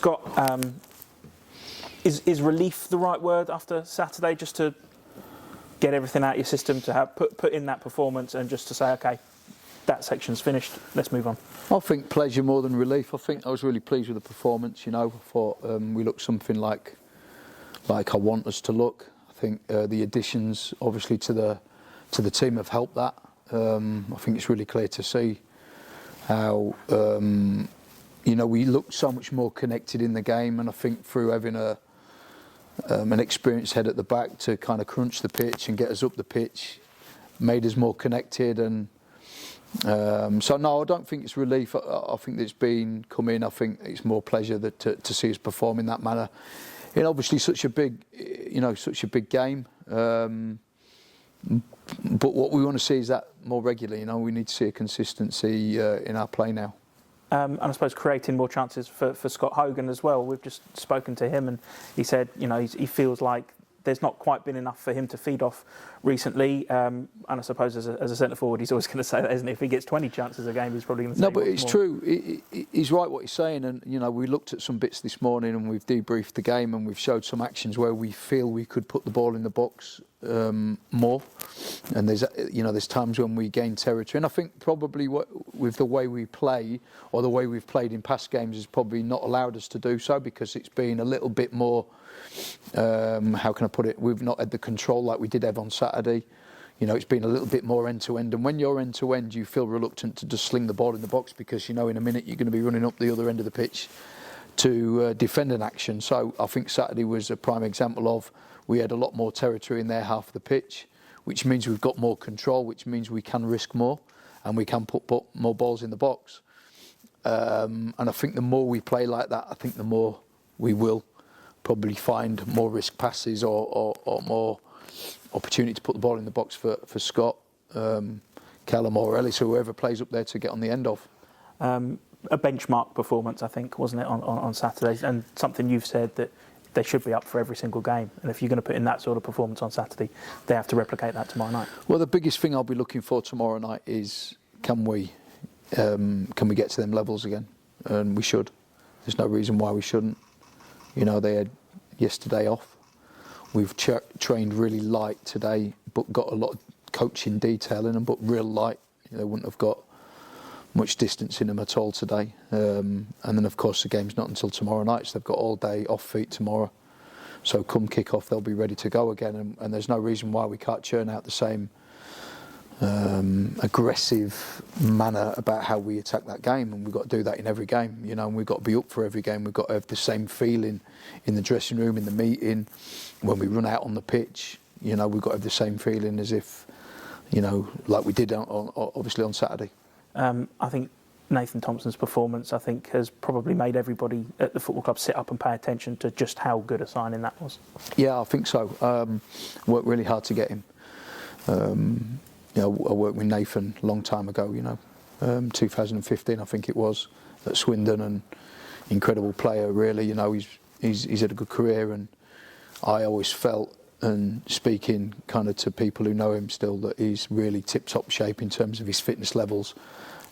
Scott, is relief the right word after Saturday, just to get everything out of your system, to have put in that performance and just to say, okay, that section's finished, let's move on? I think pleasure more than relief. I think I was really pleased with the performance. I thought we looked something like I want us to look. I think the additions, obviously, to the team have helped that. I think it's really clear to see how we looked so much more connected in the game, and I think through having an experienced head at the back to kind of crunch the pitch and get us up the pitch, made us more connected. And so no, I don't think it's relief. I think it's been come in. I think it's more pleasure to see us perform in that manner. Obviously such a big game. But what we want to see is that more regularly. We need to see a consistency in our play now. And I suppose creating more chances for Scott Hogan as well. We've just spoken to him, and he said, he feels like there's not quite been enough for him to feed off recently. And I suppose as a centre forward, he's always going to say that, isn't he? If he gets 20 chances a game, he's probably going to say no, but it's more. True. He's right what he's saying, and we looked at some bits this morning, and we've debriefed the game, and we've showed some actions where we feel we could put the ball in the box more. And there's times when we gain territory, and I think probably with the way we play, or the way we've played in past games, has probably not allowed us to do so, because it's been a little bit more. How can I put it? We've not had the control like we did have on Saturday. It's been a little bit more end-to-end. And when you're end-to-end, you feel reluctant to just sling the ball in the box, because in a minute you're going to be running up the other end of the pitch to defend an action. So I think Saturday was a prime example of we had a lot more territory in their half of the pitch, which means we've got more control, which means we can risk more and we can put more balls in the box. And I think the more we play like that, I think the more we will probably find more risk passes or more opportunity to put the ball in the box for Scott, Callum or Ellis, whoever plays up there, to get on the end of. A benchmark performance, I think, wasn't it, on Saturday? And something you've said that they should be up for every single game. And if you're going to put in that sort of performance on Saturday, they have to replicate that tomorrow night. Well, the biggest thing I'll be looking for tomorrow night is can we get to them levels again? And we should. There's no reason why we shouldn't. They had yesterday off. We've trained really light today, but got a lot of coaching detail in them, but real light. They wouldn't have got much distance in them at all today. And then, of course, the game's not until tomorrow night, so they've got all day off feet tomorrow. So come kick-off, they'll be ready to go again. And there's no reason why we can't churn out the same aggressive manner about how we attack that game, and we've got to do that in every game, and we've got to be up for every game. We've got to have the same feeling in the dressing room, in the meeting, when we run out on the pitch. We've got to have the same feeling as if, like we did obviously on Saturday. I think Nathan Thompson's performance, has probably made everybody at the football club sit up and pay attention to just how good a signing that was. Yeah, I think so. Worked really hard to get him. I worked with Nathan a long time ago, 2015 I think it was, at Swindon, and incredible player really. He's had a good career, and I always felt, and speaking kind of to people who know him still, that he's really tip-top shape in terms of his fitness levels.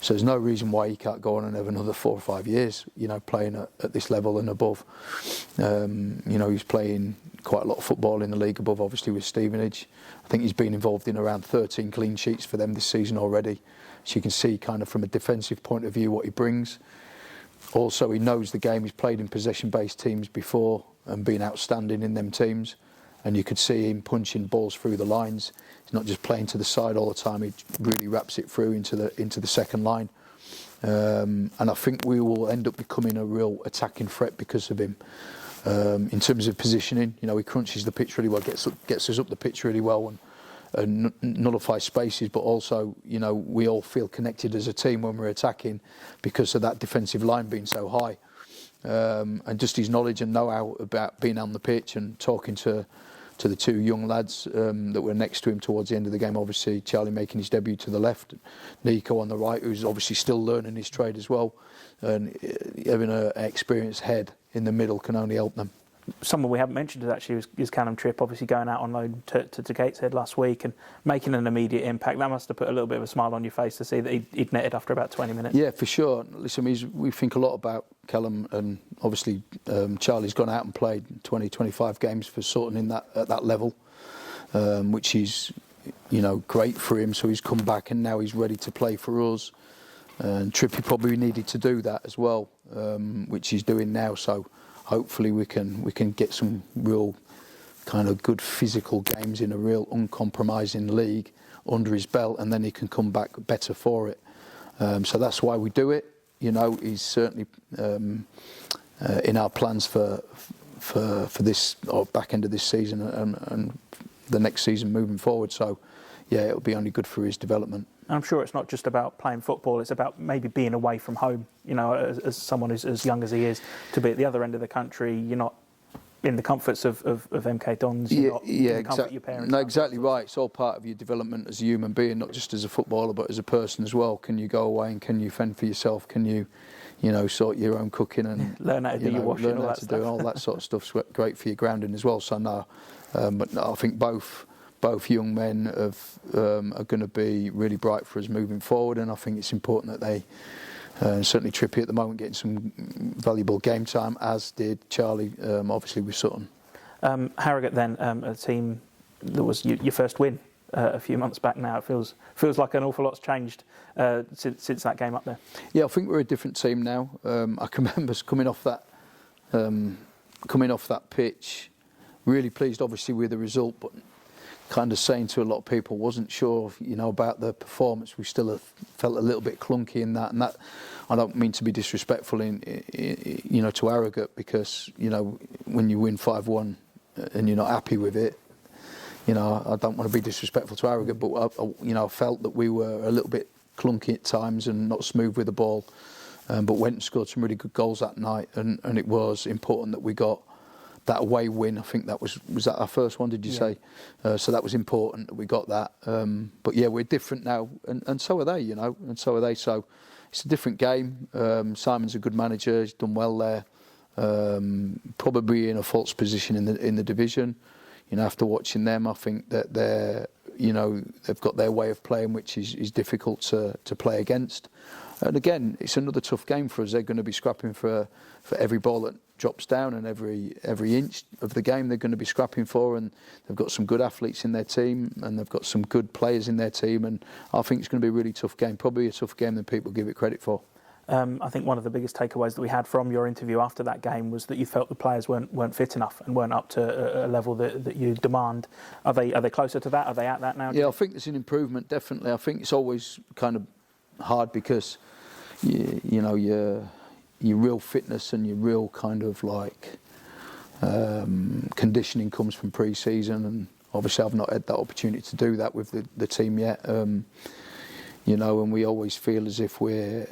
So there's no reason why he can't go on and have another 4 or 5 years, playing at this level and above. He's playing quite a lot of football in the league above, obviously, with Stevenage. I think he's been involved in around 13 clean sheets for them this season already. So you can see kind of from a defensive point of view what he brings. Also, he knows the game. He's played in possession-based teams before and been outstanding in them teams. And you could see him punching balls through the lines. He's not just playing to the side all the time. He really wraps it through into the second line. And I think we will end up becoming a real attacking threat because of him. In terms of positioning, he crunches the pitch really well, gets us up the pitch really well, and nullifies spaces. But also, we all feel connected as a team when we're attacking because of that defensive line being so high. And just his knowledge and know-how about being on the pitch and talking to the two young lads that were next to him towards the end of the game. Obviously, Charlie making his debut to the left, Nico on the right, who's obviously still learning his trade as well. And having an experienced head in the middle can only help them. someone we haven't mentioned is Callum Tripp, obviously going out on loan to Gateshead last week and making an immediate impact. That must have put a little bit of a smile on your face to see that he'd netted after about 20 minutes. Yeah, for sure. Listen, we think a lot about Callum, and obviously Charlie's gone out and played 20, 25 games for Sutton at that level, which is, great for him. So he's come back and now he's ready to play for us. And Trippy probably needed to do that as well, which he's doing now. So hopefully we can get some real kind of good physical games in a real uncompromising league under his belt, and then he can come back better for it. So that's why we do it. He's certainly in our plans for this or back end of this season and the next season moving forward. So yeah, it'll be only good for his development. I'm sure it's not just about playing football, it's about maybe being away from home. As someone who's as young as he is, to be at the other end of the country, you're not in the comforts of MK Dons, you're not in the comfort of your parents. No, exactly right. It's all part of your development as a human being, not just as a footballer, but as a person as well. Can you go away and can you fend for yourself? Can you, sort your own cooking and learn how to do your washing, learn how to do all that sort of stuff's great for your grounding as well. So no, but no, I think both young men are going to be really bright for us moving forward, and I think it's important that they, certainly Trippy at the moment, getting some valuable game time, as did Charlie, obviously with Sutton. Harrogate then, a team that was your first win a few months back now. It feels like an awful lot's changed since that game up there. Yeah, I think we're a different team now. I can remember coming off that pitch, really pleased obviously with the result, but kind of saying to a lot of people, wasn't sure, about the performance. We still have felt a little bit clunky in that, and that I don't mean to be disrespectful to Harrogate, because when you win 5-1 and you're not happy with it, I don't want to be disrespectful to Harrogate, but I felt that we were a little bit clunky at times and not smooth with the ball, but went and scored some really good goals that night, and it was important that we got that away win. I think that was that our first one, did you say? So that was important that we got that. But yeah, we're different now, and so are they, and so are they. So it's a different game. Simon's a good manager. He's done well there. Probably in a false position in the division. After watching them, I think that they've got their way of playing, which is difficult to play against. And again, it's another tough game for us. They're going to be scrapping for every ball that drops down, and every inch of the game they're going to be scrapping for, and they've got some good athletes in their team, and they've got some good players in their team, and I think it's going to be a really tough game, probably a tougher game than people give it credit for. I think one of the biggest takeaways that we had from your interview after that game was that you felt the players weren't fit enough and weren't up to a level that you demand. Are they closer to that? Are they at that now? Yeah, I think there's an improvement, definitely. I think it's always kind of hard because your real fitness and your real kind of conditioning comes from pre-season, and obviously I've not had that opportunity to do that with the team yet. And we always feel as if we're,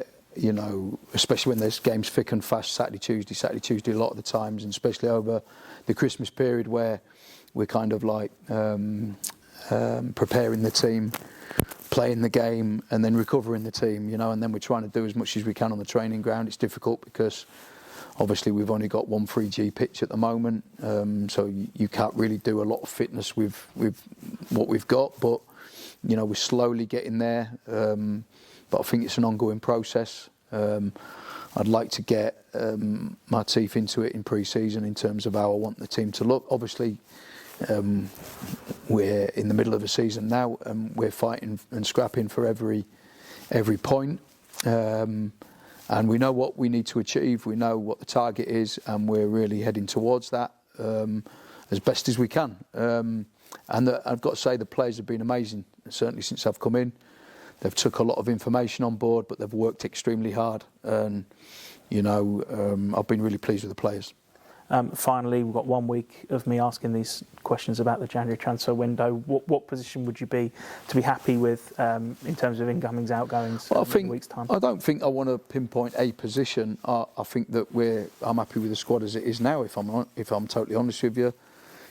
especially when there's games thick and fast, Saturday, Tuesday a lot of the times, and especially over the Christmas period where we're kind of preparing the team, playing the game, and then recovering the team, and then we're trying to do as much as we can on the training ground. It's difficult because obviously we've only got one 3G pitch at the moment, so you can't really do a lot of fitness with what we've got, but we're slowly getting there, but I think it's an ongoing process. I'd like to get my teeth into it in pre-season in terms of how I want the team to look. Obviously, we're in the middle of a season now, and we're fighting and scrapping for every point, and we know what we need to achieve. We know what the target is, and we're really heading towards that as best as we can. And I've got to say, the players have been amazing. Certainly since I've come in, they've took a lot of information on board, but they've worked extremely hard. And I've been really pleased with the players. Finally, we've got 1 week of me asking these questions about the January transfer window. What position would you be to be happy with in terms of incomings, outgoings in a week's time? I don't think I want to pinpoint a position. I think that I'm happy with the squad as it is now, if I'm totally honest with you.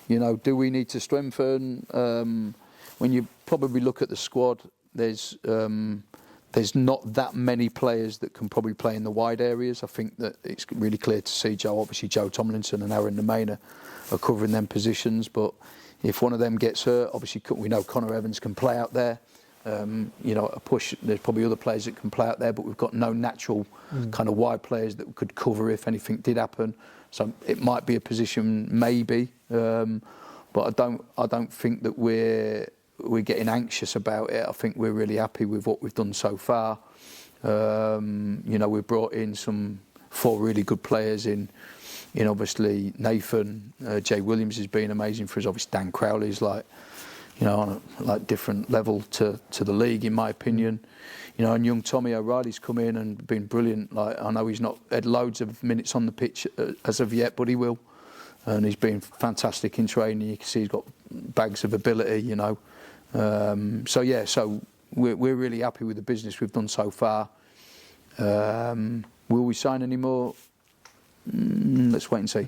Do we need to strengthen? When you probably look at the squad, there's there's not that many players that can probably play in the wide areas. I think that it's really clear to see obviously Joe Tomlinson and Aaron Nemaina are covering them positions, but if one of them gets hurt, obviously we know Connor Evans can play out there. A push, there's probably other players that can play out there, but we've got no natural kind of wide players that could cover if anything did happen. So it might be a position maybe, but I don't think that we're getting anxious about it. I think we're really happy with what we've done so far. We've brought in 4 really good players in obviously Nathan, Jay Williams has been amazing for us. Obviously Dan Crowley's on a different level to the league in my opinion. And young Tommy O'Reilly's come in and been brilliant. I know he's not had loads of minutes on the pitch as of yet, but he will. And he's been fantastic in training. You can see he's got bags of ability, So we're really happy with the business we've done so far. Will we sign any more? Let's wait and see.